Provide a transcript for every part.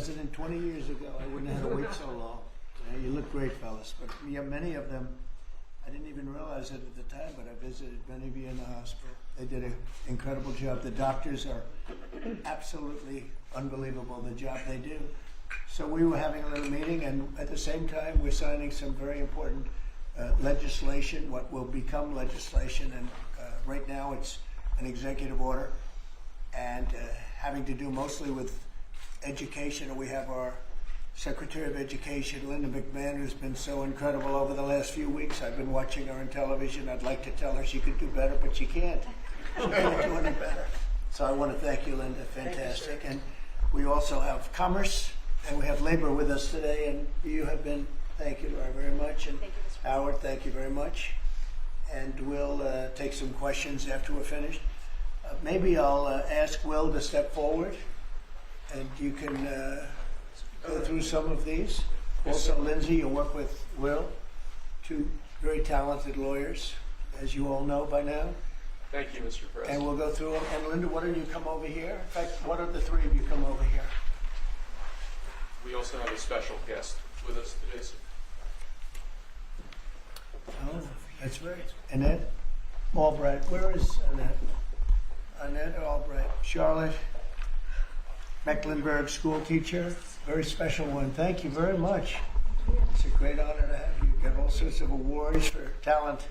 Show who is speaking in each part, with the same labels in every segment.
Speaker 1: president 20 years ago, I wouldn't have had to wait so long. You look great, fellas. But yeah, many of them, I didn't even realize it at the time, but I visited many of you in the hospital. They did an incredible job. The doctors are absolutely unbelievable, the job they do. So we were having a little meeting, and at the same time, we're signing some very important legislation, what will become legislation, and right now it's an executive order, and having to do mostly with education. And we have our Secretary of Education, Linda McMahon, who's been so incredible over the last few weeks. I've been watching her on television. I'd like to tell her she could do better, but she can't. She can't do any better. So I want to thank you, Linda. Fantastic. And we also have Commerce, and we have Labor with us today, and you have been, thank you very much. And Howard, thank you very much. And we'll take some questions after we're finished. Maybe I'll ask Will to step forward, and you can go through some of these. Also, Lindsay, you'll work with Will, two very talented lawyers, as you all know by now.
Speaker 2: Thank you, Mr. President.
Speaker 1: And we'll go through them. And Linda, why don't you come over here? In fact, why don't the three of you come over here?
Speaker 2: We also have a special guest with us today, sir.
Speaker 1: Oh, that's right. Annette Albright. Where is Annette? Annette Albright. Charlotte Mecklenburg, school teacher. Very special one. Thank you very much. It's a great honor to have you. Get all sorts of awards for talent.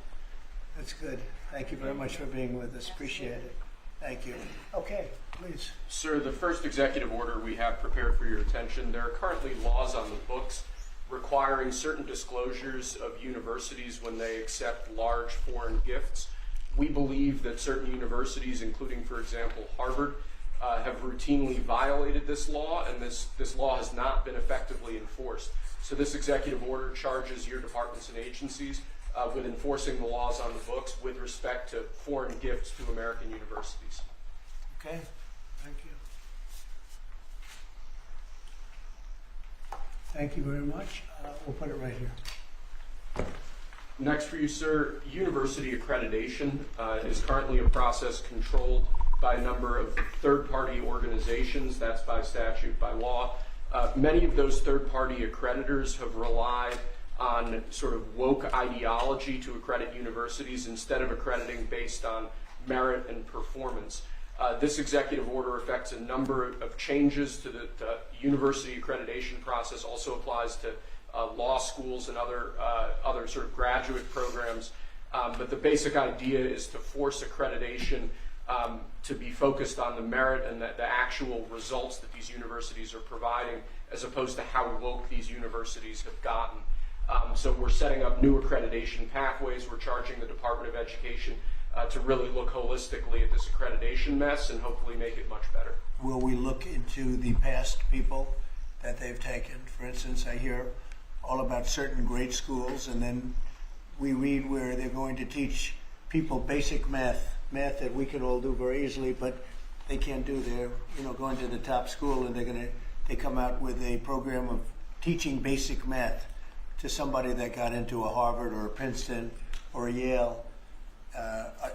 Speaker 1: That's good. Thank you very much for being with us. Appreciate it. Thank you. Okay, please.
Speaker 2: Sir, the first executive order we have prepared for your attention, there are currently laws on the books requiring certain disclosures of universities when they accept large foreign gifts. We believe that certain universities, including, for example, Harvard, have routinely violated this law, and this law has not been effectively enforced. So this executive order charges your departments and agencies with enforcing the laws on the books with respect to foreign gifts to American universities.
Speaker 1: Okay, thank you. Thank you very much. We'll put it right here.
Speaker 2: Next for you, sir, university accreditation is currently a process controlled by a number of third-party organizations. That's by statute, by law. Many of those third-party accreditors have relied on sort of woke ideology to accredit universities instead of accrediting based on merit and performance. This executive order affects a number of changes to the university accreditation process, also applies to law schools and other sort of graduate programs. But the basic idea is to force accreditation to be focused on the merit and the actual results that these universities are providing, as opposed to how woke these universities have gotten. So we're setting up new accreditation pathways. We're charging the Department of Education to really look holistically at this accreditation mess and hopefully make it much better.
Speaker 1: Will we look into the past people that they've taken? For instance, I hear all about certain great schools, and then we read where they're going to teach people basic math that we can all do very easily, but they can't do. They're going to the top school, and they come out with a program of teaching basic math to somebody that got into a Harvard or a Princeton or a Yale.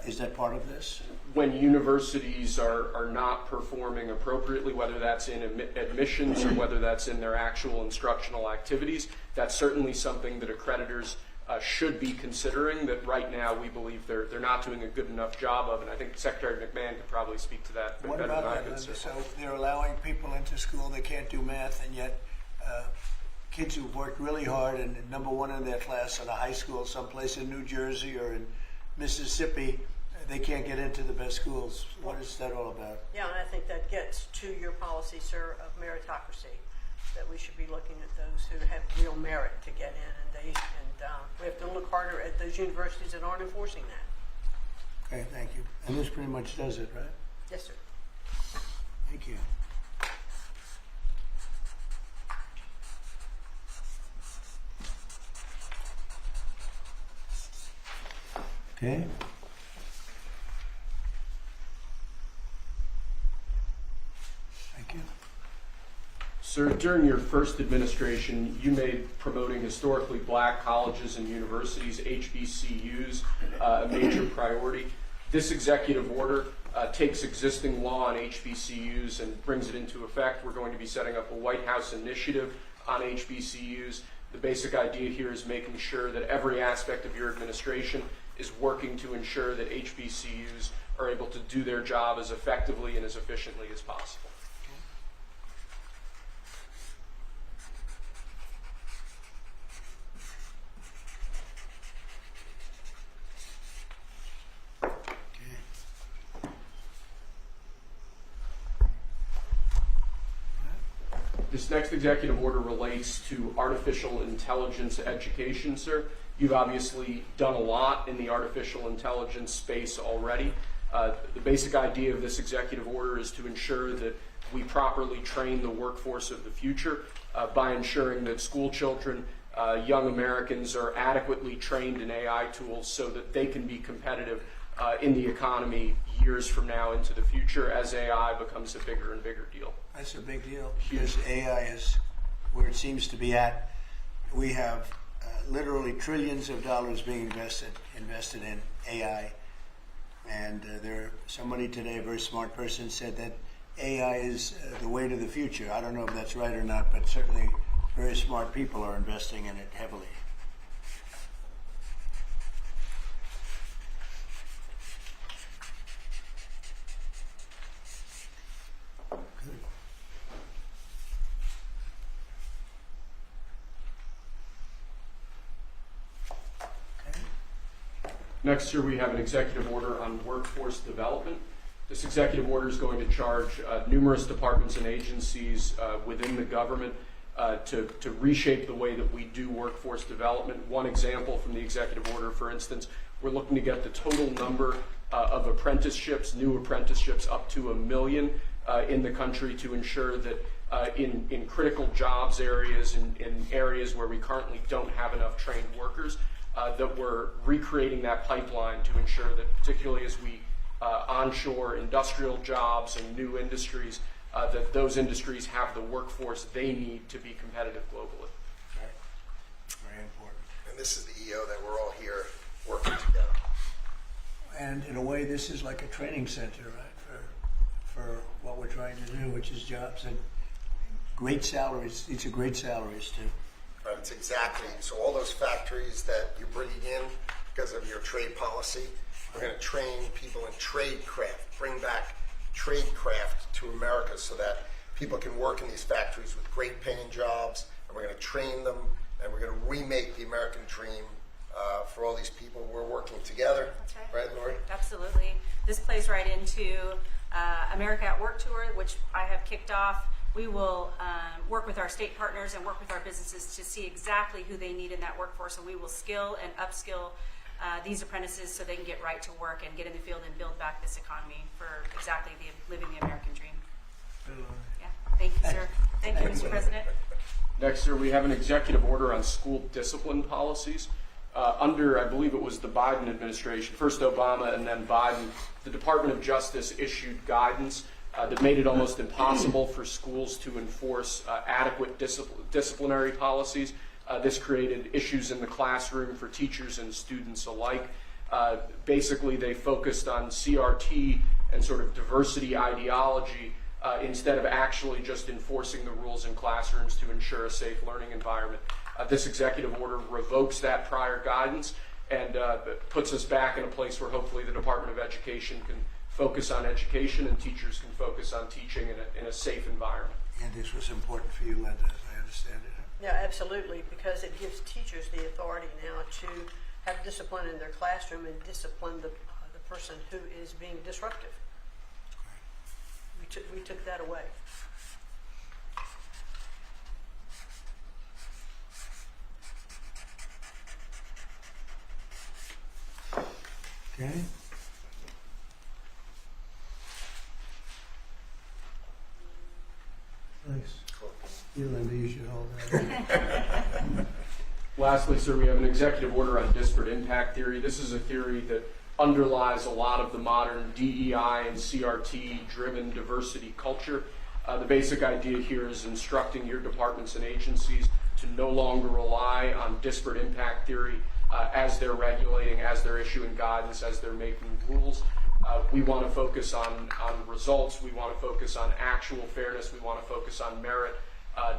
Speaker 1: Is that part of this?
Speaker 2: When universities are not performing appropriately, whether that's in admissions or whether that's in their actual instructional activities, that's certainly something that accreditors should be considering, that right now we believe they're not doing a good enough job of, and I think Secretary McMahon could probably speak to that better than I could.
Speaker 1: So they're allowing people into school that can't do math, and yet kids who've worked really hard and number one in their class in a high school someplace in New Jersey or in Mississippi, they can't get into the best schools. What is that all about?
Speaker 3: Yeah, and I think that gets to your policy, sir, of meritocracy, that we should be looking at those who have real merit to get in, and we have to look harder at those universities that aren't enforcing that.
Speaker 1: Okay, thank you. And this pretty much does it, right?
Speaker 3: Yes, sir.
Speaker 1: Thank you. Okay. Thank you.
Speaker 2: Sir, during your first administration, you made promoting historically black colleges and universities, HBCUs, a major priority. This executive order takes existing law on HBCUs and brings it into effect. We're going to be setting up a White House initiative on HBCUs. The basic idea here is making sure that every aspect of your administration is working to ensure that HBCUs are able to do their job as effectively and as efficiently as possible. This next executive order relates to artificial intelligence education, sir. You've obviously done a lot in the artificial intelligence space already. The basic idea of this executive order is to ensure that we properly train the workforce of the future by ensuring that school children, young Americans are adequately trained in AI tools so that they can be competitive in the economy years from now into the future as AI becomes a bigger and bigger deal.
Speaker 1: That's a big deal because AI is where it seems to be at. We have literally trillions of dollars being invested in AI. And somebody today, a very smart person, said that AI is the way to the future. I don't know if that's right or not, but certainly very smart people are investing in it heavily.
Speaker 2: Next year, we have an executive order on workforce development. This executive order is going to charge numerous departments and agencies within the government to reshape the way that we do workforce development. One example from the executive order, for instance, we're looking to get the total number of apprenticeships, new apprenticeships, up to 1 million in the country to ensure that in critical jobs areas, in areas where we currently don't have enough trained workers, that we're recreating that pipeline to ensure that, particularly as we onshore industrial jobs and new industries, that those industries have the workforce they need to be competitive globally.
Speaker 1: Right. Very important.
Speaker 4: And this is the EO that we're all here working together.
Speaker 1: And in a way, this is like a training center, right, for what we're trying to do, which is jobs and great salaries. These are great salaries, too.
Speaker 4: Right, it's exactly. So all those factories that you're bringing in because of your trade policy, we're going to train people in trade craft, bring back trade craft to America so that people can work in these factories with great paying jobs, and we're going to train them, and we're going to remake the American dream for all these people. We're working together.
Speaker 5: That's right.
Speaker 4: Right, Lori?
Speaker 5: Absolutely. This plays right into America at Work Tour, which I have kicked off. We will work with our state partners and work with our businesses to see exactly who they need in that workforce, and we will skill and upskill these apprentices so they can get right to work and get in the field and build back this economy for exactly living the American dream. Yeah. Thank you, sir. Thank you, Mr. President.
Speaker 2: Next, sir, we have an executive order on school discipline policies. Under, I believe it was the Biden administration, first Obama and then Biden, the Department of Justice issued guidance that made it almost impossible for schools to enforce adequate disciplinary policies. This created issues in the classroom for teachers and students alike. Basically, they focused on CRT and sort of diversity ideology instead of actually just enforcing the rules in classrooms to ensure a safe learning environment. This executive order revokes that prior guidance and puts us back in a place where hopefully the Department of Education can focus on education and teachers can focus on teaching in a safe environment.
Speaker 1: And this was important for you, Linda, as I understand it.
Speaker 3: Yeah, absolutely, because it gives teachers the authority now to have discipline in their classroom and discipline the person who is being disruptive. We took that away.
Speaker 1: Okay. Nice.
Speaker 4: Cool.
Speaker 1: You, Linda, you should hold that.
Speaker 2: Lastly, sir, we have an executive order on disparate impact theory. This is a theory that underlies a lot of the modern DEI and CRT-driven diversity culture. The basic idea here is instructing your departments and agencies to no longer rely on disparate impact theory as they're regulating, as they're issuing guidance, as they're making rules. We want to focus on results. We want to focus on actual fairness. We want to focus on merit,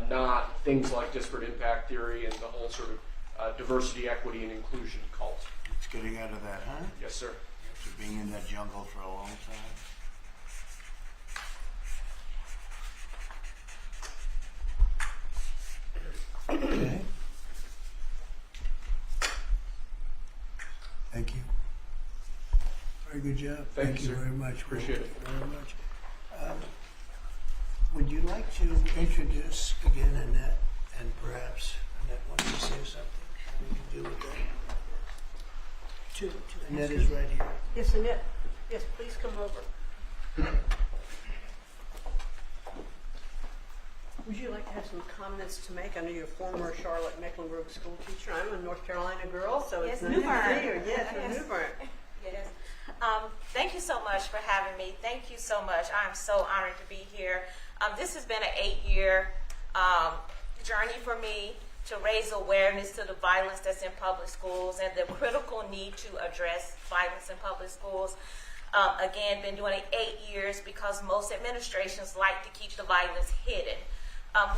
Speaker 2: not things like disparate impact theory and the whole sort of diversity, equity, and inclusion cult.
Speaker 1: It's getting out of that, huh?
Speaker 2: Yes, sir.
Speaker 1: After being in that jungle for a long time. Okay. Thank you. Very good job.
Speaker 2: Thank you, sir.
Speaker 1: very much.
Speaker 2: Appreciate it.
Speaker 1: Very much. Would you like to introduce again Annette, and perhaps Annette wants to say something? We can deal with that. Annette is right here.
Speaker 3: Yes, Annette. Yes, please come over. Would you like to have some comments to make? I know you're a former Charlotte Mecklenburg school teacher. I'm a North Carolina girl, so it's nice to see you. Yes, from New Bern.
Speaker 6: Yes. Thank you so much for having me. Thank you so much. I'm so honored to be here. This has been an 8-year journey for me to raise awareness to the violence that's in public schools and the critical need to address violence in public schools. Again, been doing it 8 years because most administrations like to keep the violence hidden.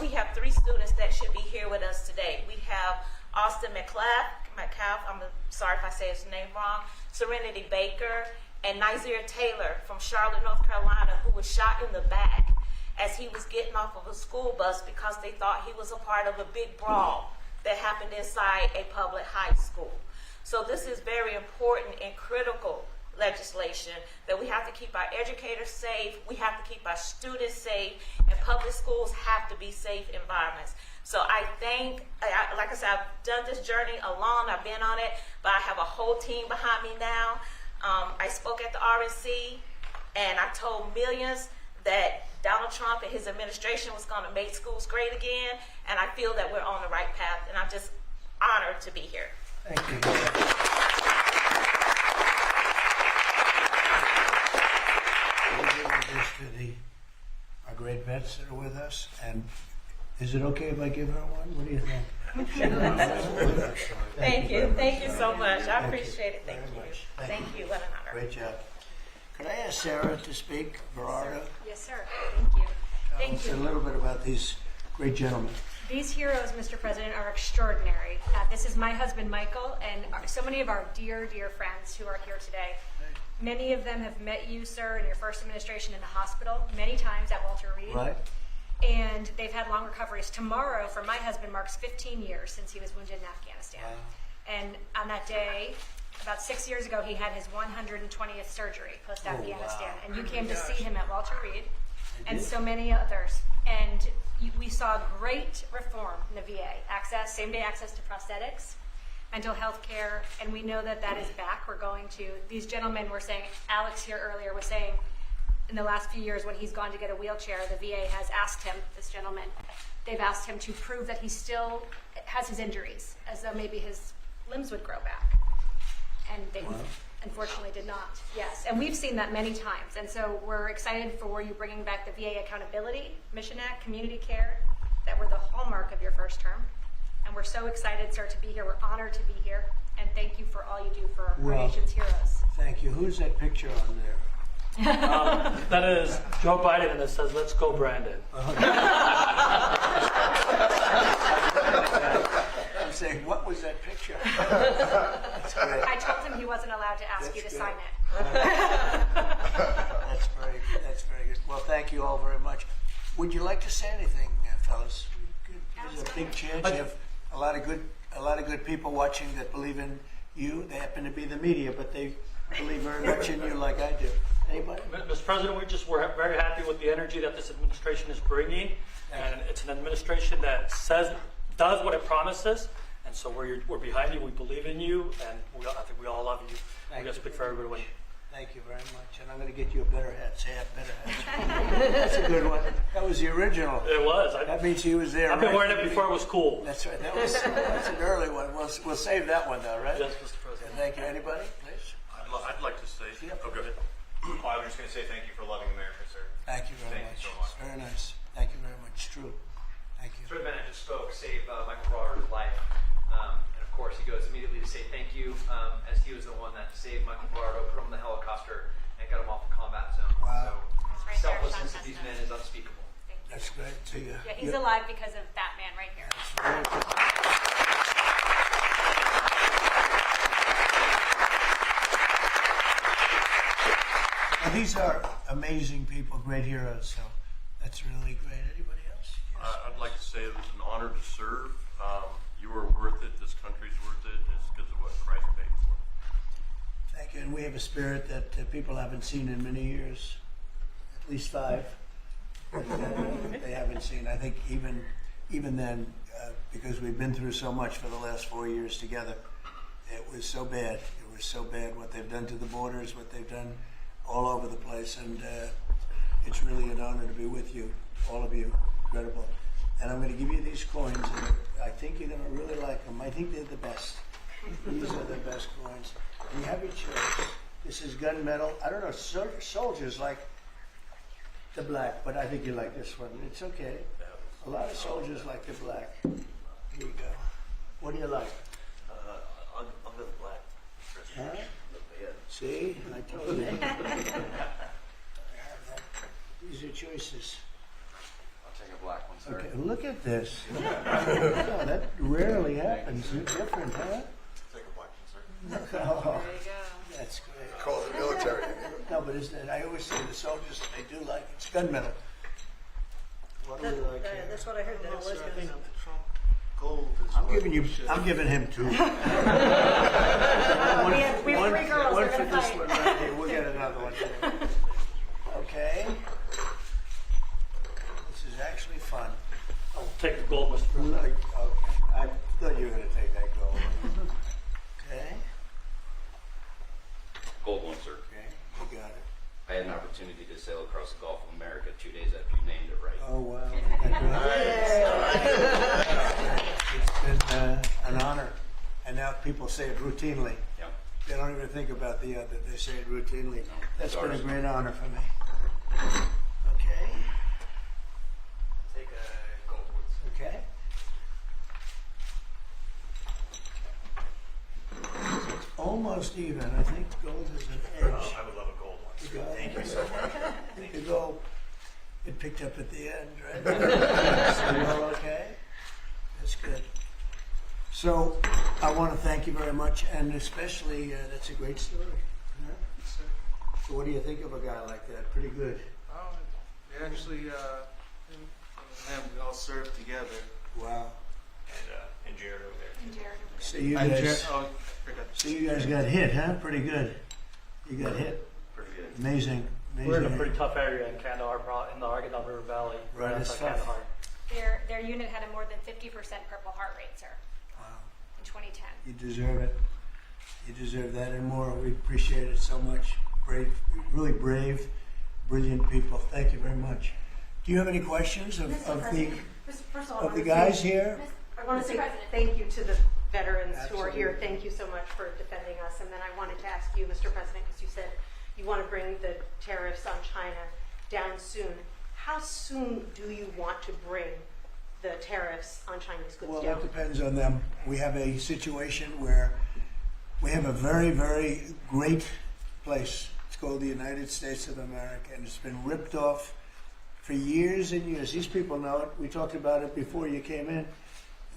Speaker 6: We have 3 students that should be here with us today. We have Austin McCalf, I'm sorry if I say his name wrong, Serenity Baker, and Nizir Taylor from Charlotte, North Carolina, who was shot in the back as he was getting off of a school bus because they thought he was a part of a big brawl that happened inside a public high school. So this is very important and critical legislation that we have to keep our educators safe, we have to keep our students safe, and public schools have to be safe environments. So I think, like I said, I've done this journey alone, I've been on it, but I have a whole team behind me now. I spoke at the RNC, and I told millions that Donald Trump and his administration was going to make schools great again, and I feel that we're on the right path, and I'm just honored to be here.
Speaker 1: Thank you. To our great vets that are with us, and is it okay if I give her one? What do you think?
Speaker 6: Thank you so much. I appreciate it. Thank you. Thank you. What an honor.
Speaker 1: Great job. Could I ask Sarah to speak? Berardo?
Speaker 7: Yes, sir. Thank you.
Speaker 1: Tell us a little bit about these great gentlemen.
Speaker 7: These heroes, Mr. President, are extraordinary. This is my husband, Michael, and so many of our dear, dear friends who are here today. Many of them have met you, sir, in your first administration in the hospital, many times at Walter Reed.
Speaker 1: Right.
Speaker 7: And they've had long recoveries. Tomorrow, for my husband, marks 15 years since he was wounded in Afghanistan.
Speaker 1: Wow.
Speaker 7: And on that day, about 6 years ago, he had his 120th surgery post-Afghanistan.
Speaker 1: Oh, wow.
Speaker 7: And you came to see him at Walter Reed, and so many others. And we saw great reform in the VA. Access, same-day access to prosthetics, mental health care, and we know that that is back. We're going to, these gentlemen were saying, Alex here earlier was saying, in the last few years when he's gone to get a wheelchair, the VA has asked him, this gentleman, they've asked him to prove that he still has his injuries, as though maybe his limbs would grow back. And they unfortunately did not. Yes, and we've seen that many times. And so we're excited for you bringing back the VA Accountability, Mission Act, Community Care, that were the hallmark of your first term. And we're so excited, sir, to be here. We're honored to be here. And thank you for all you do for our nation's heroes.
Speaker 1: Thank you. Who's that picture on there?
Speaker 8: That is Joe Biden, and it says, "Let's go, Brandon."
Speaker 1: I'm saying, what was that picture? That's great.
Speaker 7: I told him he wasn't allowed to ask you to sign it.
Speaker 1: That's very good. Well, thank you all very much. Would you like to say anything, fellas? There's a big chance. You have a lot of good people watching that believe in you. They happen to be the media, but they believe very much in you, like I do. Anybody?
Speaker 8: Mr. President, we're very happy with the energy that this administration is bringing, and it's an administration that does what it promises, and so we're behind you. We believe in you, and I think we all love you. We're going to speak for everybody.
Speaker 1: Thank you very much, and I'm going to get you a better hat. Say it, better hat. That's a good one. That was the original.
Speaker 8: It was.
Speaker 1: That means he was there.
Speaker 8: I've been wearing it before it was cool.
Speaker 1: That's right. That's an early one. We'll save that one though, right?
Speaker 8: Yes, Mr. President.
Speaker 1: Thank you. Anybody, please?
Speaker 9: I'd like to say.
Speaker 1: Yeah.
Speaker 9: Oh, go ahead. I was just going to say thank you for loving America, sir.
Speaker 1: Thank you very much.
Speaker 9: Thank you so much.
Speaker 1: Very nice. Thank you very much. True. Thank you.
Speaker 10: Sort of just spoke, saved Michael Broder's life. And of course, he goes immediately to say thank you, as he was the one that saved Michael Gerardo, put him in the helicopter, and got him off the combat zone.
Speaker 1: Wow.
Speaker 10: So,
Speaker 5: Right there,
Speaker 10: selflessness
Speaker 5: Sean
Speaker 10: of these
Speaker 5: Testa.
Speaker 10: men is unspeakable.
Speaker 1: That's great. So you,
Speaker 7: Yeah, he's alive because of that man right here.
Speaker 1: Well, these are amazing people, great heroes. So that's really great. Anybody else? Yes.
Speaker 11: I'd like to say it was an honor to serve. You were worth it. This country's worth it. It's because of what Christ paid for.
Speaker 1: Thank you. And we have a spirit that people haven't seen in many years, at least 5. That they haven't seen. I think even then, because we've been through so much for the last 4 years together, it was so bad. It was so bad what they've done to the borders, what they've done all over the place, and it's really an honor to be with you, all of you. Incredible. And I'm going to give you these coins, and I think you're going to really like them. I think they're the best. These are the best coins. And you have your choice. This is gunmetal. I don't know, soldiers like the black, but I think you like this one. It's okay. A lot of soldiers like the black. Here you go. What do you like?
Speaker 11: I'll go the black.
Speaker 1: Huh? See? I told you. These are choices.
Speaker 10: I'll take a black one, sir.
Speaker 1: Okay, look at this. Oh, that rarely happens. You're different, huh?
Speaker 4: Take a black one, sir.
Speaker 1: Oh,
Speaker 5: There you go.
Speaker 1: that's great.
Speaker 4: Call the military.
Speaker 1: No, but isn't it? I always say the soldiers, they do like it. It's gunmetal. What do we like here?
Speaker 3: That's what I heard, that it was going to.
Speaker 1: I'm giving him 2.
Speaker 7: We have 3 girls.
Speaker 1: One
Speaker 7: We're
Speaker 1: for
Speaker 7: going to
Speaker 1: this
Speaker 7: fight.
Speaker 1: one right here. We'll get another one. Okay. This is actually fun.
Speaker 8: I'll take the gold, Mr. President.
Speaker 1: Like, okay. I thought you were going to take that goal. Okay.
Speaker 12: Gold one, sir.
Speaker 1: Okay. You got it.
Speaker 12: I had an opportunity to sail across the Gulf of America 2 days after you named it right.
Speaker 1: Oh, wow. It's been an honor. And now people say it routinely.
Speaker 12: Yeah.
Speaker 1: They don't even think about the other. They say it routinely. That's been a great honor for me. Okay.
Speaker 10: Take a gold one, sir.
Speaker 1: Okay. It's almost even. I think gold is an edge.
Speaker 9: I would love a gold one, sir. Thank you so much.
Speaker 1: I think the gold, it picked up at the end, right? So you're all okay? That's good. So I want to thank you very much, and especially that's a great story. Yeah? So what do you think of a guy like that? Pretty good.
Speaker 13: They actually, him and we all served together.
Speaker 1: Wow.
Speaker 9: And Jared over there.
Speaker 1: So you
Speaker 13: I
Speaker 1: guys,
Speaker 13: forgot to
Speaker 1: so you guys got hit, huh? Pretty good. You got hit.
Speaker 12: Pretty good.
Speaker 1: Amazing.
Speaker 8: We're in a
Speaker 1: Amazing.
Speaker 8: pretty tough area in Kandahar, in the Argonaut River Valley,
Speaker 1: Right, it's
Speaker 8: outside
Speaker 1: tough.
Speaker 8: Kandahar.
Speaker 7: Their unit had a more than 50% Purple Heart rate, sir,
Speaker 1: Wow.
Speaker 7: in 2010.
Speaker 1: You deserve it. You deserve that and more. We appreciate it so much. Brave, really brave, brilliant people. Thank you very much. Do you have any questions of the guys here?
Speaker 14: I want to say thank you to the veterans who are here. Thank you so much for defending us. And then I wanted to ask you, Mr. President, because you said you want to bring the tariffs on China down soon. How soon do you want to bring the tariffs on Chinese goods
Speaker 1: Well,
Speaker 14: down?
Speaker 1: that depends on them. We have a situation where we have a very, very great place. It's called the United States of America, and it's been ripped off for years and years. These people know it. We talked about it before you came in.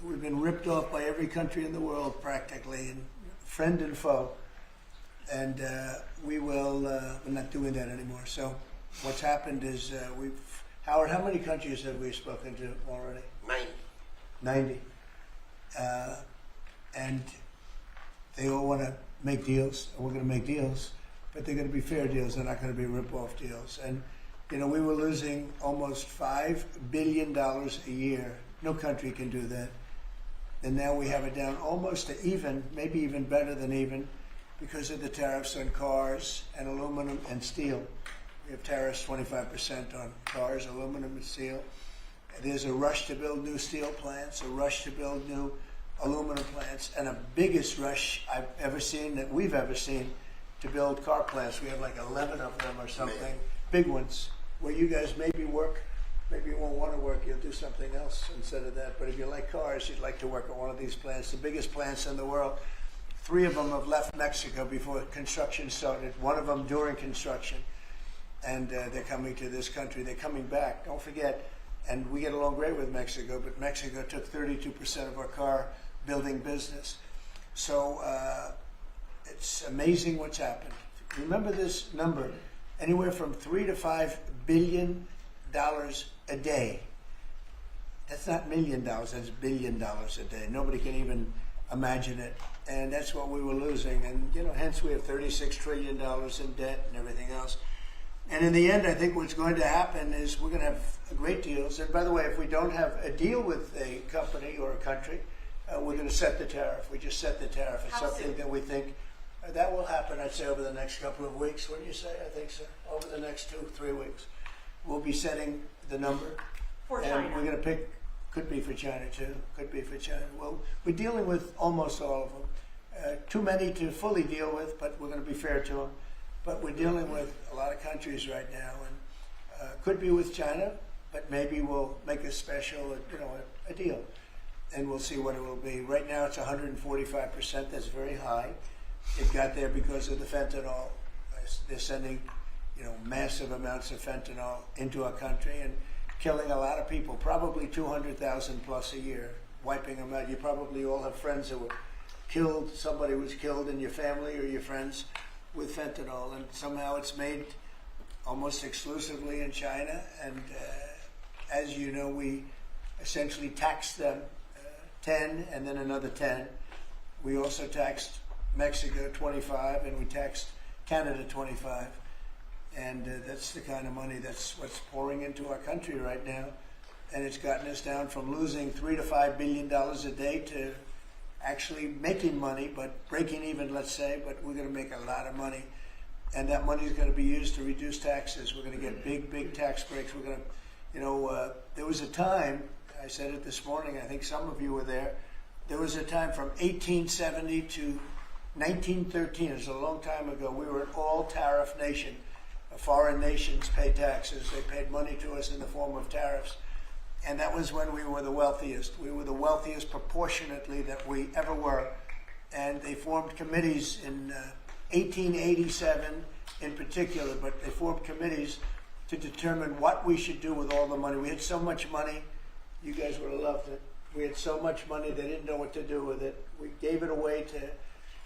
Speaker 1: We've been ripped off by every country in the world practically, and friend and foe. And we're not doing that anymore. So what's happened is Howard, how many countries have we spoken to already? 90. And they all want to make deals, and we're going to make deals, but they're going to be fair deals. They're not going to be rip-off deals. And, you know, we were losing almost $5 billion a year. No country can do that. And now we have it down almost to even, maybe even better than even, because of the tariffs on cars and aluminum and steel. We have tariffs 25% on cars, aluminum, and steel. There's a rush to build new steel plants, a rush to build new aluminum plants, and a biggest rush I've ever seen, that we've ever seen, to build car plants. We have like 11 of them or something, big ones, where you guys maybe work maybe you won't want to work, you'll do something else instead of that. But if you like cars, you'd like to work at one of these plants, the biggest plants in the world. 3 of them have left Mexico before construction started, 1 of them during construction. And they're coming to this country. They're coming back. Don't forget, and we get along great with Mexico, but Mexico took 32% of our car building business. So it's amazing what's happened. Remember this number, anywhere from $3 to $5 billion a day. That's not $1 million, that's $1 billion a day. Nobody can even imagine it. And that's what we were losing. And, you know, hence we have $36 trillion in debt and everything else. And in the end, I think what's going to happen is we're going to have great deals. And by the way, if we don't have a deal with a company or a country, we're going to set the tariff. We just set the tariff. It's something that we think that will happen, I'd say, over the next couple of weeks. What do you say? I think so. Over the next 2-3 weeks. We'll be setting the number.
Speaker 14: For
Speaker 1: and
Speaker 14: China.
Speaker 1: We're going to pick, could be for China too, could be for China. Well, we're dealing with almost all of them. Too many to fully deal with, but we're going to be fair to them. But we're dealing with a lot of countries right now, and could be with China, but maybe we'll make a special, you know, a deal, and we'll see what it will be. Right now, it's 145%. That's very high. It got there because of the fentanyl. They're sending, you know, massive amounts of fentanyl into our country and killing a lot of people. Probably 200,000 plus a year, wiping them out. You probably all have friends that were killed. Somebody was killed in your family or your friends with fentanyl, and somehow it's made almost exclusively in China. And as you know, we essentially taxed them 10 and then another 10. We also taxed Mexico 25, and we taxed Canada 25. And that's the kind of money that's what's pouring into our country right now. And it's gotten us down from losing $3 to $5 billion a day to actually making money, but breaking even, let's say, but we're going to make a lot of money. And that money is going to be used to reduce taxes. We're going to get big, big tax breaks. We're going to, you know, there was a time, I said it this morning, I think some of you were there, there was a time from 1870 to 1913, it was a long time ago, we were an all-tariff nation. Foreign nations paid taxes. They paid money to us in the form of tariffs. And that was when we were the wealthiest. We were the wealthiest proportionately that we ever were. And they formed committees in 1887 in particular, but they formed committees to determine what we should do with all the money. We had so much money, you guys would have loved it. We had so much money, they didn't know what to do with it. We gave it away to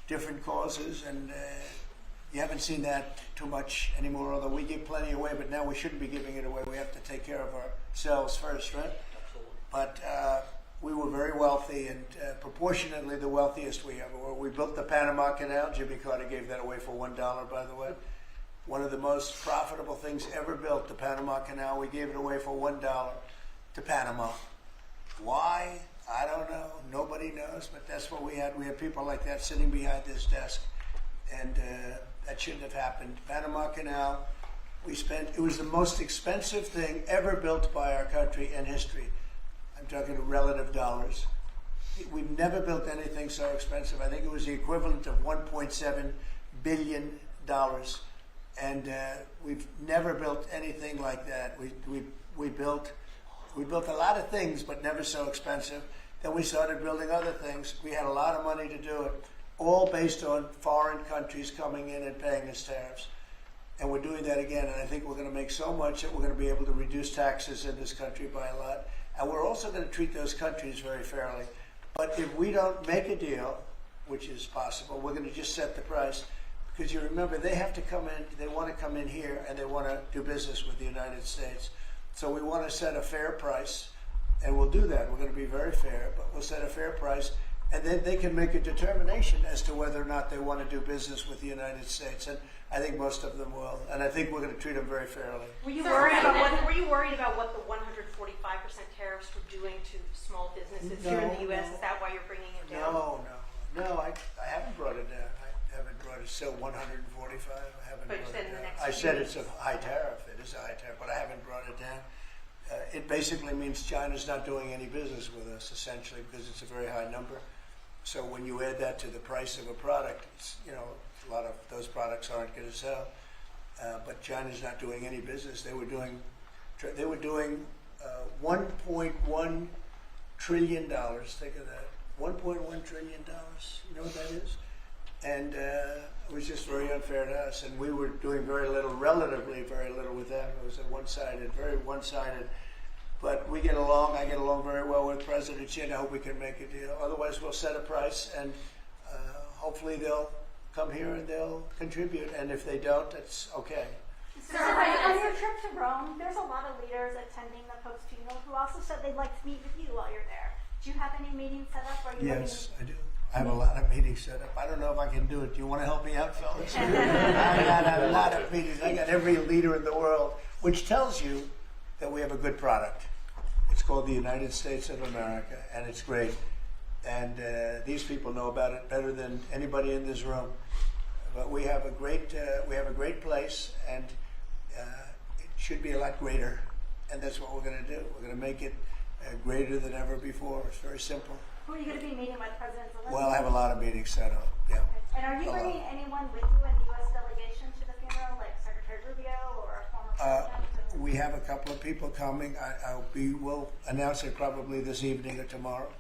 Speaker 1: different causes, and you haven't seen that too much anymore, although we give plenty away, but now we shouldn't be giving it away. We have to take care of ourselves first, right?
Speaker 8: Absolutely.
Speaker 1: But we were very wealthy, and proportionately the wealthiest we ever were. We built the Panama Canal. Jimmy Carter gave that away for $1, by the way. One of the most profitable things ever built, the Panama Canal. We gave it away for $1 to Panama. Why? I don't know. Nobody knows, but that's what we had. We had people like that sitting behind this desk, and that shouldn't have happened. Panama Canal, it was the most expensive thing ever built by our country in history. I'm talking relative dollars. We've never built anything so expensive. I think it was the equivalent of $1.7 billion. And we've never built anything like that. We built a lot of things, but never so expensive. Then we started building other things. We had a lot of money to do it, all based on foreign countries coming in and paying us tariffs. And we're doing that again, and I think we're going to make so much that we're going to be able to reduce taxes in this country by a lot. And we're also going to treat those countries very fairly. But if we don't make a deal, which is possible, we're going to just set the price. Because you remember, they have to come in, they want to come in here, and they want to do business with the United States. So we want to set a fair price, and we'll do that. We're going to be very fair, but we'll set a fair price, and then they can make a determination as to whether or not they want to do business with the United States. And I think most of them will, and I think we're going to treat them very fairly.
Speaker 14: Were you worried about what the 145% tariffs were doing to small businesses here in the U.S.? Is that why you're bringing it down?
Speaker 1: No, I haven't brought it down. I haven't brought it. It's still 145. I haven't brought it down. I said it's a high tariff. It is a high tariff, but I haven't brought it down. It basically means China's not doing any business with us, essentially, because it's a very high number. So when you add that to the price of a product, it's, you know, a lot of those products aren't going to sell. But China's not doing any business. They were doing $1.1 trillion. Think of that. $1.1 trillion. You know what that is? And it was just very unfair to us. And we were doing very little, relatively very little with them. It was a one-sided, very one-sided. But we get along. I get along very well with President Xi, and I hope we can make a deal. Otherwise, we'll set a price, and hopefully they'll come here and they'll contribute. And if they don't, that's okay.
Speaker 15: So on your trip to Rome, there's a lot of leaders attending the Pope's funeral who also said they'd like to meet with you while you're there. Do you have any meetings set up? Or
Speaker 1: Yes, I do. I have a lot of meetings set up. I don't know if I can do it. Do you want to help me out, fellas? I got a lot of meetings. I got every leader in the world, which tells you that we have a good product. It's called the United States of America, and it's great. And these people know about it better than anybody in this room. But we have a great place, and it should be a lot greater. And that's what we're going to do. We're going to make it greater than ever before. It's very simple.
Speaker 15: Who are you going to be meeting with, President Zelensky?
Speaker 1: Well, I have a lot of meetings set up. Yeah.
Speaker 15: And are you bringing anyone with you in the U.S. delegation to the funeral, like Secretary Rubio or a former president?
Speaker 1: We have a couple of people coming. We'll announce it probably this evening or tomorrow.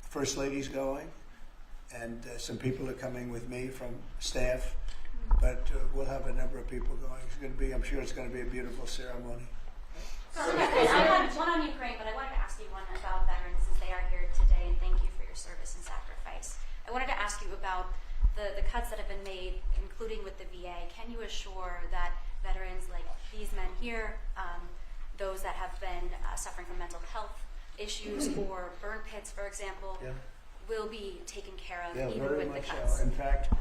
Speaker 1: First Lady's going, and some people are coming with me from staff. But we'll have a number of people going. It's going to be. I'm sure it's going to be a beautiful ceremony.
Speaker 7: So I had one on Ukraine, but I wanted to ask you one about veterans since they are here today, and thank you for your service and sacrifice. I wanted to ask you about the cuts that have been made, including with the VA. Can you assure that veterans like these men here, those that have been suffering from mental health issues or burn pits, for example, will be taken care of even with the cuts?
Speaker 1: So. In fact,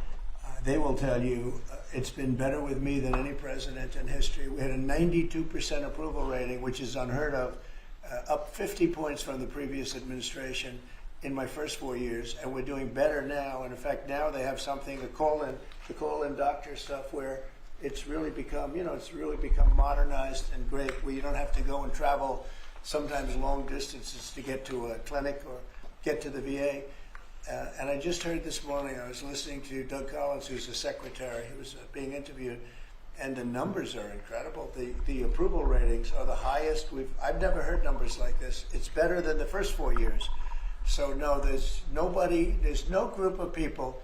Speaker 1: they will tell you it's been better with me than any president in history. We had a 92% approval rating, which is unheard of, up 50 points from the previous administration in my first 4 years, and we're doing better now. And in fact, now they have something to call in doctor stuff where it's really become, modernized and great, where you don't have to go and travel sometimes long distances to get to a clinic or get to the VA. And I just heard this morning, I was listening to Doug Collins, who's the secretary, who was being interviewed, and the numbers are incredible. The approval ratings are the highest I've never heard numbers like this. It's better than the first 4 years. So no, there's no group of people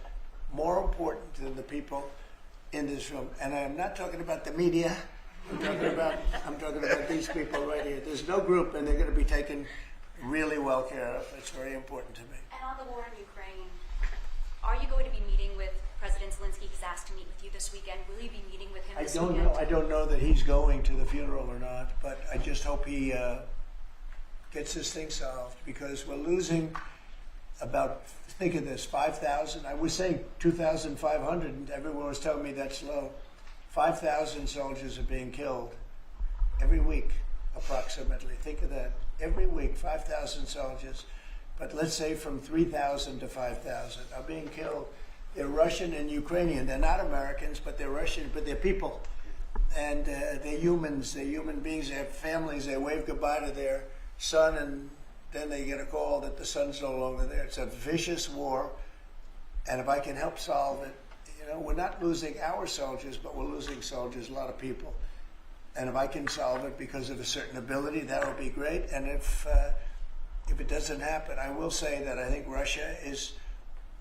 Speaker 1: more important than the people in this room. And I'm not talking about the media. I'm talking about these people right here. There's no group, and they're going to be taken really well care of. It's very important to me.
Speaker 7: And on the war in Ukraine, are you going to be meeting with President Zelensky? He's asked to meet with you this weekend. Will you be meeting with him this weekend?
Speaker 1: I don't know that he's going to the funeral or not, but I just hope he gets this thing solved, because we're losing about, think of this, 5,000. I was saying 2,500, and everyone was telling me that's low. 5,000 soldiers are being killed every week, approximately. Think of that. Every week, 5,000 soldiers. But let's say from 3,000 to 5,000 are being killed. They're Russian and Ukrainian. They're not Americans, but they're Russian, but they're people. And they're humans. They're human beings. They have families. They wave goodbye to their son, and then they get a call that the son's no longer there. It's a vicious war. And if I can help solve it, we're not losing our soldiers, but we're losing soldiers, a lot of people. And if I can solve it because of a certain ability, that would be great. And if it doesn't happen, I will say that I think Russia is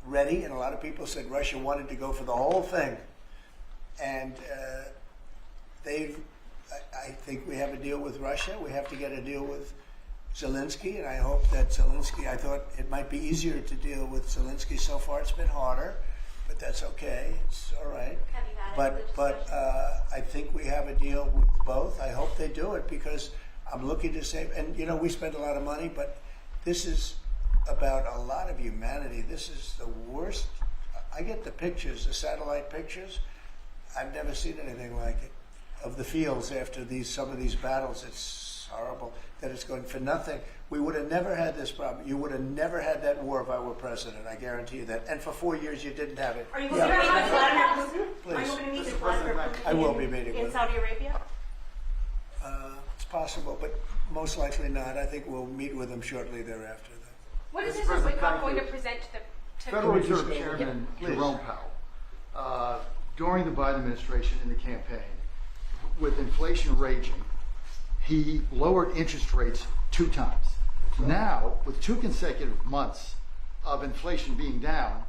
Speaker 1: ready, and a lot of people said Russia wanted to go for the whole thing. And I think we have a deal with Russia. We have to get a deal with Zelensky, and I hope that Zelensky, I thought it might be easier to deal with Zelensky. So far it's been harder, but that's okay. It's all right.
Speaker 7: Have you had
Speaker 1: But I think we have a deal with both. I hope they do it, because I'm looking to save, and we spend a lot of money, but this is about a lot of humanity. This is the worst. I get the pictures, the satellite pictures. I've never seen anything like it of the fields after some of these battles. It's horrible that it's going for nothing. We would have never had this problem. You would have never had that war if I were president. I guarantee you that. And for 4 years, you didn't have it.
Speaker 15: Are you going to meet with Vladimir Putin?
Speaker 1: Please.
Speaker 15: Are you going to meet with Vladimir Putin?
Speaker 1: I will be meeting with
Speaker 15: in Saudi Arabia?
Speaker 1: It's possible, but most likely not. I think we'll meet with him shortly thereafter.
Speaker 16: What is Mr. Wickoff going to present to the
Speaker 17: Federal Reserve Chairman Jerome Powell, during the Biden administration in the campaign, with inflation raging, he lowered interest rates 2 times. Now, with 2 consecutive months of inflation being down,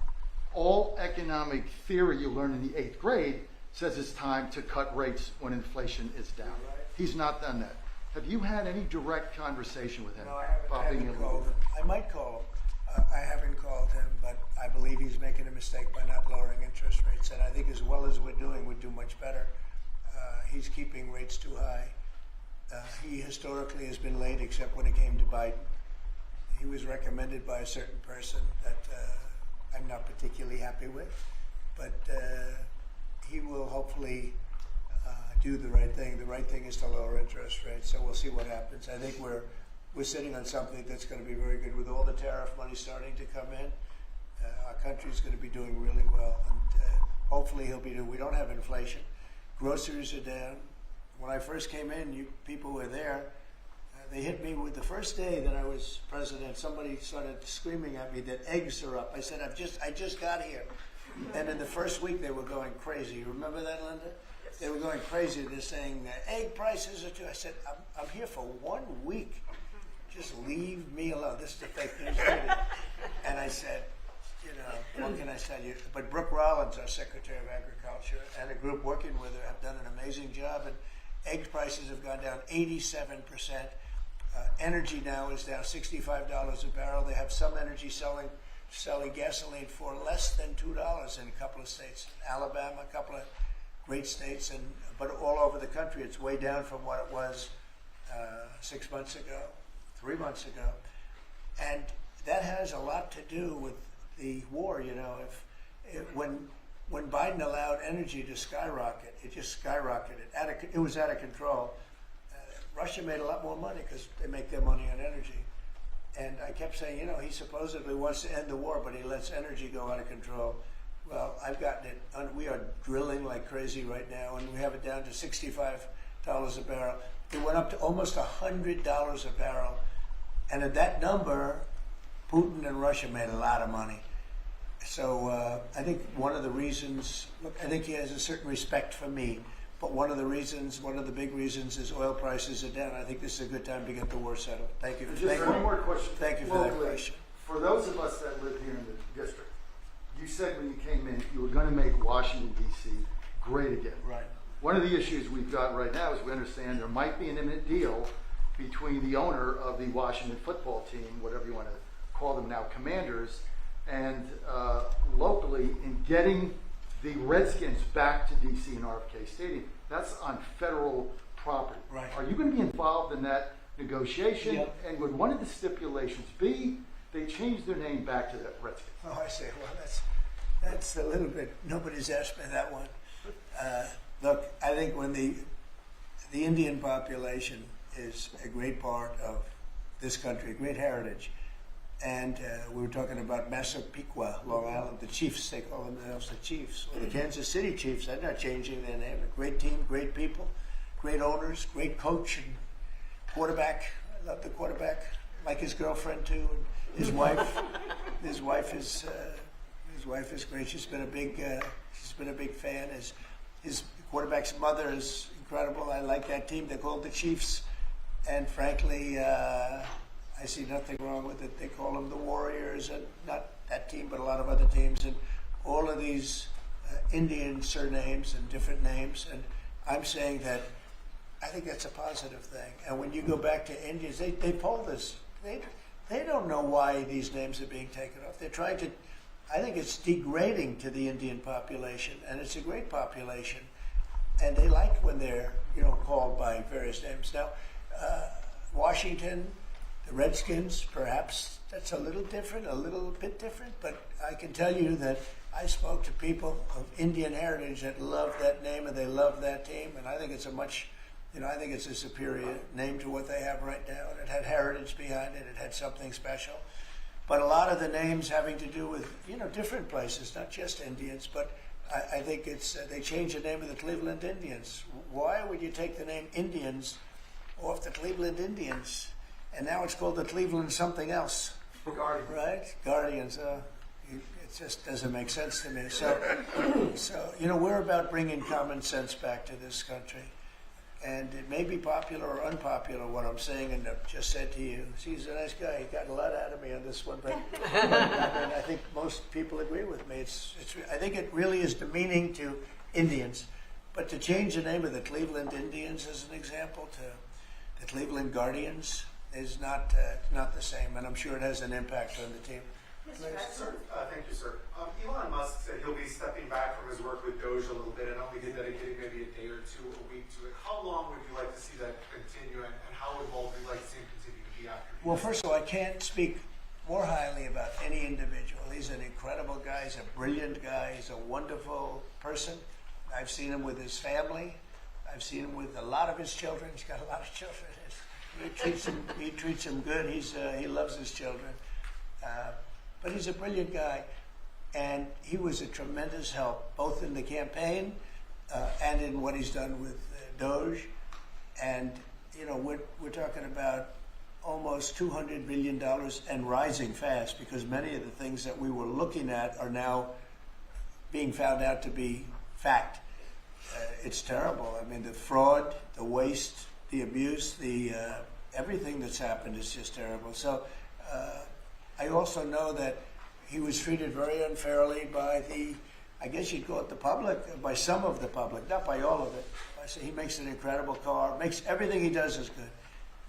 Speaker 17: all economic theory you learn in the 8th grade says it's time to cut rates when inflation is down. He's not done that. Have you had any direct conversation with him?
Speaker 1: No, I haven't called him. I might call him. I haven't called him, but I believe he's making a mistake by not lowering interest rates. And I think as well as we're doing, we'd do much better. He's keeping rates too high. He historically has been late, except when it came to Biden. He was recommended by a certain person that I'm not particularly happy with, but he will hopefully do the right thing. The right thing is to lower interest rates, so we'll see what happens. I think we're sitting on something that's going to be very good with all the tariff money starting to come in. Our country's going to be doing really well, and hopefully he'll be doing. We don't have inflation. Groceries are down. When I first came in, people were there. They hit me with the first day that I was president. Somebody started screaming at me that eggs are up. I said, I just got here. And in the first week, they were going crazy. You remember that, Linda? Yes. They were going crazy. They're saying egg prices are too. I said, I'm here for 1 week. Just leave me alone. This is the fake news media. And I said, what can I tell you? But Brooke Rollins, our Secretary of Agriculture, and a group working with her have done an amazing job. And egg prices have gone down 87%. Energy now is down $65 a barrel. They have some energy selling gasoline for less than $2 in a couple of states. Alabama, a couple of great states, but all over the country, it's way down from what it was 6 months ago, 3 months ago. And that has a lot to do with the war. When Biden allowed energy to skyrocket, it just skyrocketed. It was out of control. Russia made a lot more money because they make their money on energy. And I kept saying, he supposedly wants to end the war, but he lets energy go out of control. Well, I've gotten it. We are drilling like crazy right now, and we have it down to $65 a barrel. It went up to almost $100 a barrel. And at that number, Putin and Russia made a lot of money. So I think one of the reasons, I think he has a certain respect for me. But one of the big reasons is oil prices are down. I think this is a good time to get the war settled. Thank you.
Speaker 17: One more question.
Speaker 1: Thank you for that question.
Speaker 17: For those of us that live here in the district, you said when you came in you were going to make Washington, D.C. great again.
Speaker 1: Right.
Speaker 17: One of the issues we've got right now is we understand there might be an imminent deal between the owner of the Washington football team, whatever you want to call them now, Commanders, and locally in getting the Redskins back to D.C. and RFK Stadium. That's on federal property.
Speaker 1: Right.
Speaker 17: Are you going to be involved in that negotiation?
Speaker 1: Yep.
Speaker 17: And would one of the stipulations be they change their name back to the Redskins?
Speaker 1: Oh, I see. Well, that's a little bit. Nobody's asked me that one. Look, I think when the Indian population is a great part of this country, a great heritage. And we were talking about Massapequa, Long Island, the Chiefs, they call themselves the Chiefs. Well, the Kansas City Chiefs, they're not changing their name. A great team, great people, great owners, great coach and quarterback. I love the quarterback, like his girlfriend too, and his wife. His wife is great. She's been a big fan. His quarterback's mother is incredible. I like that team. They're called the Chiefs, and frankly, I see nothing wrong with it. They call them the Warriors, and not that team, but a lot of other teams, and all of these Indian surnames and different names. And I'm saying that I think that's a positive thing. And when you go back to Indians, they poll this. They don't know why these names are being taken off. They're trying to. I think it's degrading to the Indian population, and it's a great population, and they like when they're called by various names. Now, Washington. The Redskins, perhaps that's a little bit different, but I can tell you that I spoke to people of Indian heritage that love that name and they love that team, and I think it's I think it's a superior name to what they have right now, and it had heritage behind it, it had something special. But a lot of the names having to do with, different places, not just Indians, but I think it's, they changed the name of the Cleveland Indians. Why would you take the name Indians off the Cleveland Indians? And now it's called the Cleveland something else.
Speaker 13: Guardians.
Speaker 1: Right? Guardians. It just doesn't make sense to me. So we're about bringing common sense back to this country. And it may be popular or unpopular what I'm saying, and I've just said to you, he's a nice guy. He got a lot out of me on this one, but I mean, I think most people agree with me. I think it really is demeaning to Indians. But to change the name of the Cleveland Indians, as an example, to the Cleveland Guardians is not the same, and I'm sure it has an impact on the team.
Speaker 18: Sir, thank you, sir. Elon Musk said he'll be stepping back from his work with Doge a little bit and only be dedicating maybe a day or two a week to it. How long would you like to see that continue, and how involved would you like to see him continue to be after?
Speaker 1: Well, first of all, I can't speak more highly about any individual. He's an incredible guy. He's a brilliant guy. He's a wonderful person. I've seen him with his family. I've seen him with a lot of his children. He's got a lot of children. He treats them good. He loves his children. But he's a brilliant guy, and he was a tremendous help, both in the campaign and in what he's done with Doge. And, you know, we're talking about almost $200 billion and rising fast, because many of the things that we were looking at are now being found out to be fact. It's terrible. I mean, the fraud, the waste, the abuse, everything that's happened is just terrible. So I also know that he was treated very unfairly by I guess you'd call it the public, by some of the public, not by all of it. I say he makes an incredible car, everything he does is good.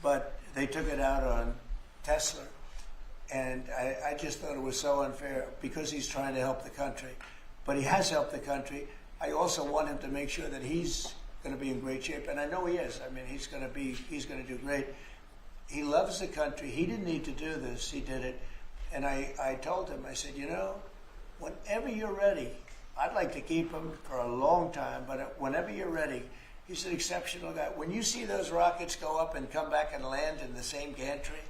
Speaker 1: But they took it out on Tesla. And I just thought it was so unfair, because he's trying to help the country. But he has helped the country. I also want him to make sure that he's going to be in great shape, and I know he is. I mean, he's going to do great. He loves the country. He didn't need to do this. He did it. And I told him, I said, you know, whenever you're ready, I'd like to keep him for a long time, but whenever you're ready, he's an exceptional guy. When you see those rockets go up and come back and land in the same gantry,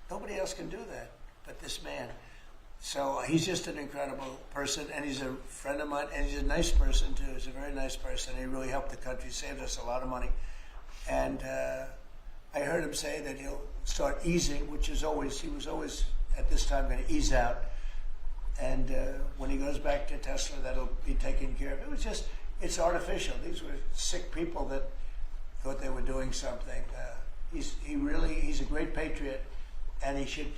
Speaker 1: nobody else can do that but this man. So he's just an incredible person, and he's a friend of mine, and he's a nice person too. He's a very nice person. He really helped the country, saved us a lot of money. And I heard him say that he'll start easing, he was always at this time going to ease out. And when he goes back to Tesla, that'll be taken care of. It's artificial. These were sick people that thought they were doing something. He's a great patriot, and it shouldn't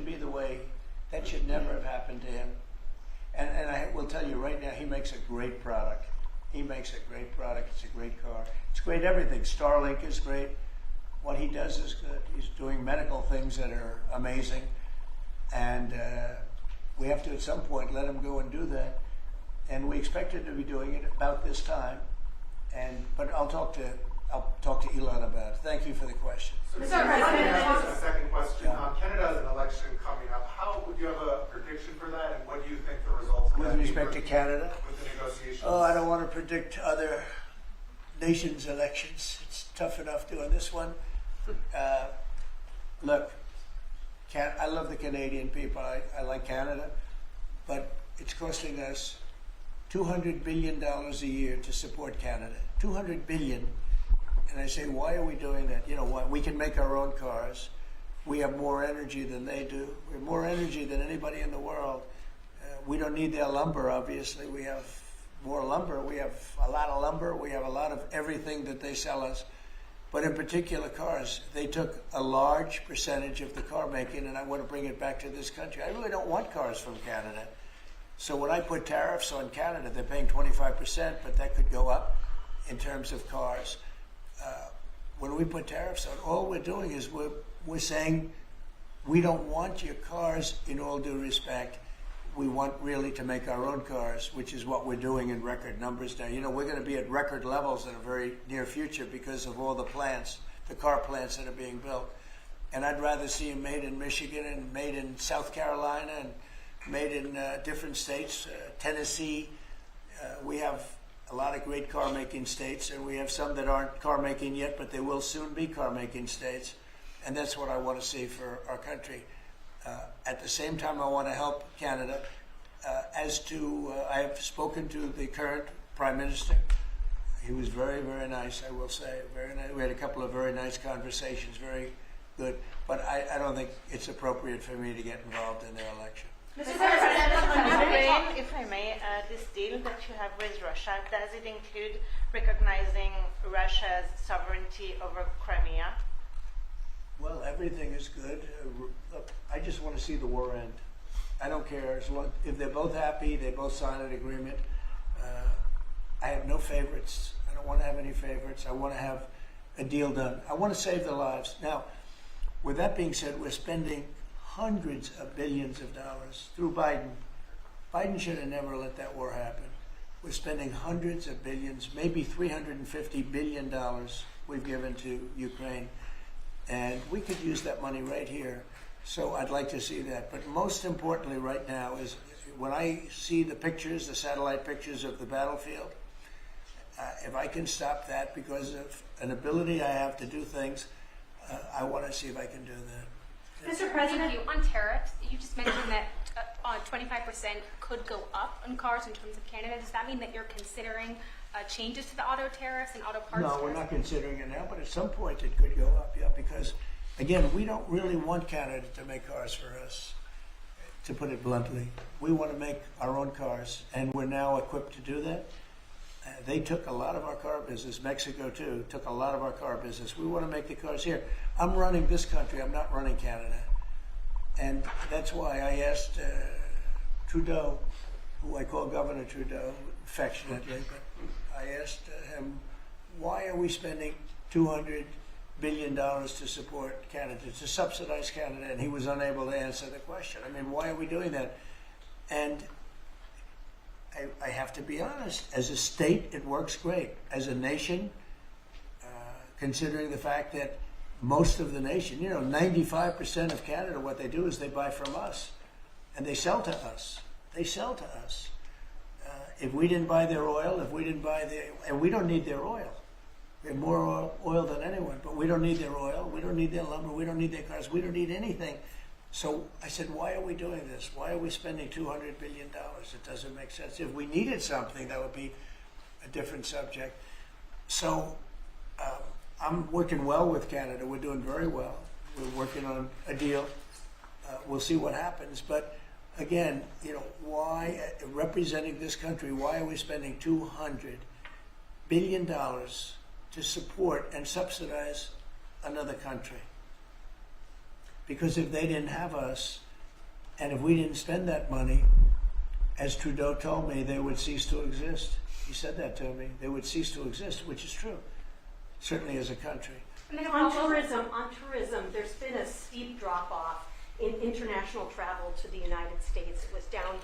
Speaker 1: be the way. That should never have happened to him. And I will tell you right now, he makes a great product. He makes a great product. It's a great car. It's great everything. Starlink is great. What he does is good. He's doing medical things that are amazing. And we have to, at some point, let him go and do that. And we expect him to be doing it about this time. But I'll talk to Elon about it. Thank you for the question.
Speaker 18: A second question. Canada has an election coming up. Would you have a prediction for that, and what do you think the results
Speaker 1: With respect to Canada?
Speaker 18: With the negotiations?
Speaker 1: Oh, I don't want to predict other nations' elections. It's tough enough doing this one. Look, I love the Canadian people. I like Canada, but it's costing us $200 billion a year to support Canada. $200 billion. And I say, why are we doing that? You know what? We can make our own cars. We have more energy than they do. We have more energy than anybody in the world. We don't need their lumber, obviously. We have more lumber. We have a lot of lumber. We have a lot of everything that they sell us. But in particular cars, they took a large percentage of the car making, and I want to bring it back to this country. I really don't want cars from Canada. So when I put tariffs on Canada, they're paying 25%, but that could go up in terms of cars. When we put tariffs on, all we're doing is we're saying we don't want your cars in all due respect. We want really to make our own cars, which is what we're doing in record numbers now. You know, we're going to be at record levels in a very near future because of all the plants, the car plants that are being built. And I'd rather see them made in Michigan and made in South Carolina and made in different states, Tennessee. We have a lot of great car-making states, and we have some that aren't car-making yet, but they will soon be car-making states. And that's what I want to see for our country. At the same time, I want to help Canada. I have spoken to the current Prime Minister. He was very, very nice, I will say. Very nice. We had a couple of very nice conversations, very good. But I don't think it's appropriate for me to get involved in their election.
Speaker 6: Mr. President, on your brain, if I may, this deal that you have with Russia, does it include recognizing Russia's sovereignty over Crimea?
Speaker 1: Well, everything is good. Look, I just want to see the war end. I don't care. As long, if they're both happy, they both sign an agreement. I have no favorites. I don't want to have any favorites. I want to have a deal done. I want to save their lives. Now, with that being said, we're spending hundreds of billions of dollars through Biden. Biden should have never let that war happen. We're spending hundreds of billions, maybe $350 billion we've given to Ukraine. And we could use that money right here. So I'd like to see that. But most importantly right now is when I see the pictures, the satellite pictures of the battlefield, if I can stop that because of an ability I have to do things, I want to see if I can do that.
Speaker 16: Mr. President, you on tariffs, you just mentioned that 25% could go up on cars in terms of Canada. Does that mean that you're considering changes to the auto tariffs and auto parts?
Speaker 1: No, we're not considering it now, but at some point it could go up, yeah, because, again, we don't really want Canada to make cars for us, to put it bluntly. We want to make our own cars, and we're now equipped to do that. They took a lot of our car business. Mexico, too, took a lot of our car business. We want to make the cars here. I'm running this country. I'm not running Canada. And that's why I asked Trudeau, who I call Governor Trudeau affectionately, but I asked him, why are we spending $200 billion to support Canada, to subsidize Canada? And he was unable to answer the question. I mean, why are we doing that? And I have to be honest, as a state, it works great. As a nation, considering the fact that most of the nation, 95% of Canada, what they do is they buy from us and they sell to us. They sell to us. If we didn't buy their oil, and we don't need their oil. We have more oil than anyone, but we don't need their oil. We don't need their lumber. We don't need their cars. We don't need anything. So I said, why are we doing this? Why are we spending $200 billion? It doesn't make sense. If we needed something, that would be a different subject. So I'm working well with Canada. We're doing very well. We're working on a deal. We'll see what happens. But again, why, representing this country, why are we spending $200 billion to support and subsidize another country? Because if they didn't have us, and if we didn't spend that money, as Trudeau told me, they would cease to exist. He said that to me. They would cease to exist, which is true, certainly as a country.
Speaker 14: And then on tourism, there's been a steep drop-off in international travel to the United States. It was down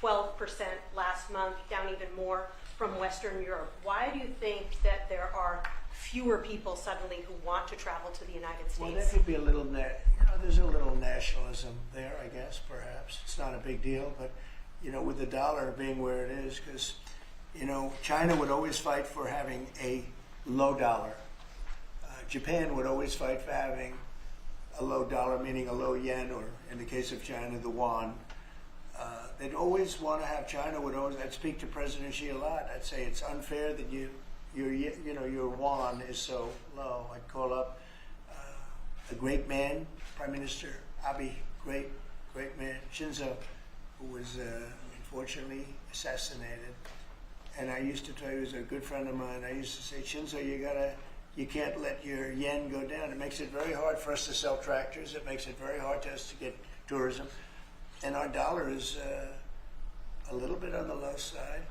Speaker 14: 12% last month, down even more from Western Europe. Why do you think that there are fewer people suddenly who want to travel to the United States?
Speaker 1: Well, there could be a little, there's a little nationalism there, I guess, perhaps. It's not a big deal, but, with the dollar being where it is, because, China would always fight for having a low dollar. Japan would always fight for having a low dollar, meaning a low yen, or in the case of China, the yuan. They'd always want to have, I'd speak to President Xi a lot. I'd say it's unfair that your yuan is so low. I'd call up a great man, Prime Minister Abe, great man, Shinzo, who was unfortunately assassinated. And I used to tell you, he was a good friend of mine. I used to say, Shinzo, you can't let your yen go down. It makes it very hard for us to sell tractors. It makes it very hard to us to get tourism. And our dollar is a little bit on the low side.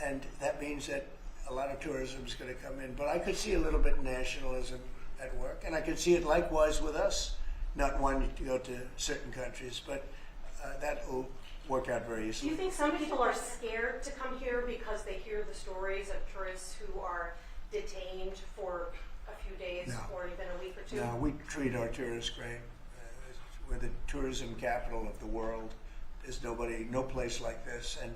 Speaker 1: And that means that a lot of tourism is going to come in. But I could see a little bit of nationalism at work. And I could see it likewise with us, not wanting to go to certain countries. But that will work out very easily.
Speaker 14: Do you think some people are scared to come here because they hear the stories of tourists who are detained for a few days or even a week or two?
Speaker 1: No, we treat our tourists great. We're the tourism capital of the world. There's no place like this. And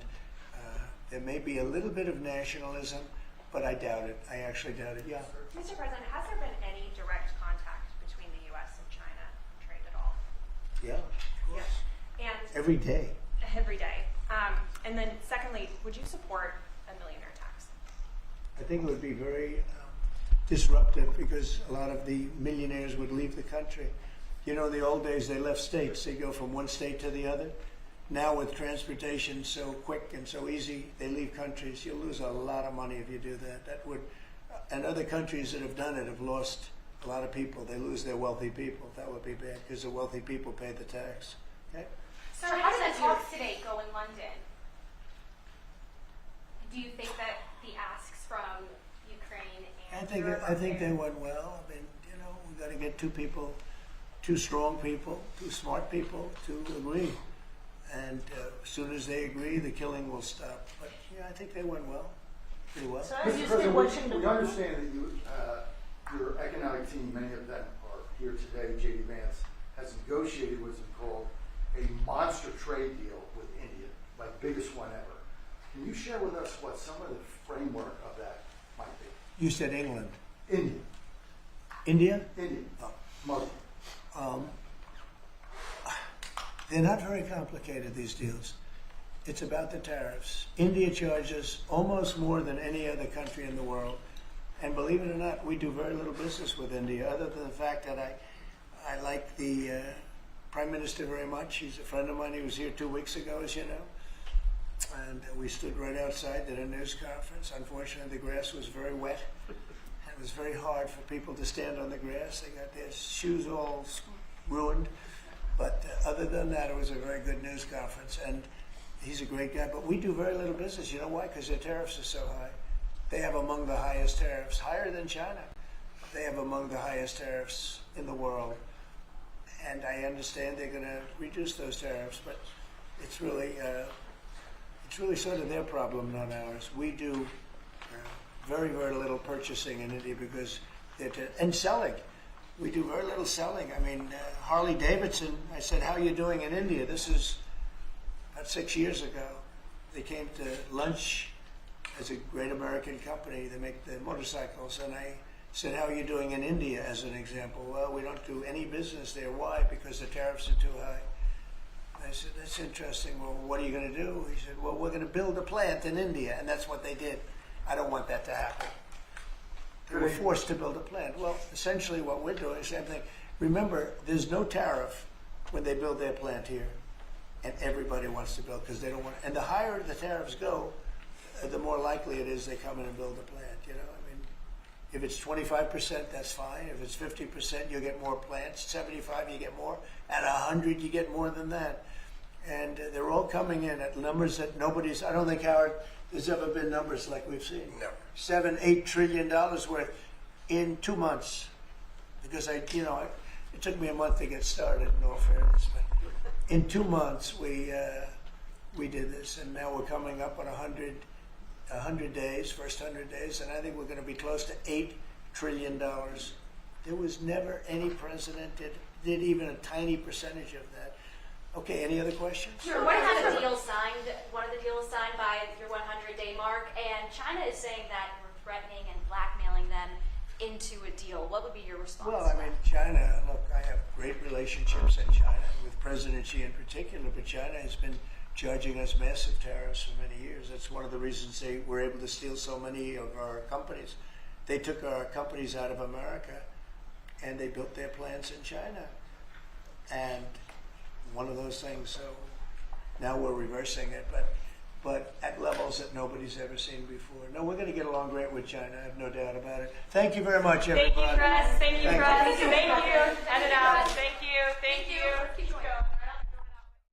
Speaker 1: there may be a little bit of nationalism, but I doubt it. I actually doubt it, yeah.
Speaker 16: Mr. President, has there been any direct contact between the U.S. and China trade at all?
Speaker 1: Yeah, of course.
Speaker 16: Yeah. And
Speaker 1: every day.
Speaker 16: Every day. And then secondly, would you support a millionaire tax?
Speaker 1: I think it would be very disruptive because a lot of the millionaires would leave the country. In the old days, they left states. They go from one state to the other. now with transportation so quick and so easy, they leave countries. You'll lose a lot of money if you do that. That would, and other countries that have done it have lost a lot of people. They lose their wealthy people. That would be bad because the wealthy people pay the tax. Okay?
Speaker 16: So how did the talks today go in London? Do you think that the asks from Ukraine and
Speaker 1: I think they went well. I mean, you know, we got to get two strong people, two smart people to agree. And as soon as they agree, the killing will stop. But yeah, I think they went well, pretty well.
Speaker 14: So
Speaker 17: Mr. President, we understand that you, your economic team, many of them are here today. J.D. Vance has negotiated what's called a monster trade deal with India, like biggest one ever. Can you share with us what some of the framework of that might be?
Speaker 1: You said England.
Speaker 17: India.
Speaker 1: India?
Speaker 17: India.
Speaker 1: Oh.
Speaker 17: Muslim.
Speaker 1: They're not very complicated, these deals. It's about the tariffs. India charges almost more than any other country in the world. And believe it or not, we do very little business with India, other than the fact that I like the Prime Minister very much. He's a friend of mine. He was here 2 weeks ago, as you know. And we stood right outside at a news conference. Unfortunately, the grass was very wet. It was very hard for people to stand on the grass. They got their shoes all ruined. But other than that, it was a very good news conference. And he's a great guy. But we do very little business. You know why? Because their tariffs are so high. They have among the highest tariffs, higher than China. They have among the highest tariffs in the world. And I understand they're going to reduce those tariffs, but it's really sort of their problem, not ours. We do very, very little purchasing in India because and selling. We do very little selling. I mean, Harley Davidson, I said, how are you doing in India? This is about 6 years ago. They came to lunch as a great American company. They make the motorcycles. And I said, how are you doing in India, as an example? Well, we don't do any business there. Why? Because the tariffs are too high. I said, that's interesting. Well, what are you going to do? He said, well, we're going to build a plant in India. And that's what they did. I don't want that to happen. They were forced to build a plant. Well, essentially what we're doing is the same thing. Remember, there's no tariff when they build their plant here. And everybody wants to build because they don't want to. And the higher the tariffs go, the more likely it is they come in and build a plant. You know, I mean, if it's 25%, that's fine. If it's 50%, you'll get more plants. 75, you get more. At 100, you get more than that. And they're all coming in at numbers that nobody's. I don't think, Howard, there's ever been numbers like we've seen.
Speaker 4: No.
Speaker 1: $7-8 trillion worth in 2 months. Because it took me a month to get started. In all fairness, but in 2 months we did this, and now we're coming up on 100 days, first 100 days, and I think we're going to be close to $8 trillion. There was never any president that did even a tiny percentage of that. Okay, any other questions?
Speaker 15: Sure. One of the deals signed by your 100-day mark, and China is saying that we're threatening and blackmailing them into a deal. What would be your response?
Speaker 1: Well, I mean, China, look, I have great relationships in China, with President Xi in particular, but China has been charging us massive tariffs for many years. That's one of the reasons they were able to steal so many of our companies. They took our companies out of America, and they built their plants in China. And one of those things, so now we're reversing it, but at levels that nobody's ever seen before. No, we're going to get along great with China, I have no doubt about it. Thank you very much, everybody.
Speaker 6: Thank you, Press. Thank you, Press.
Speaker 1: you.
Speaker 6: Thank you. Thank you. Thank you.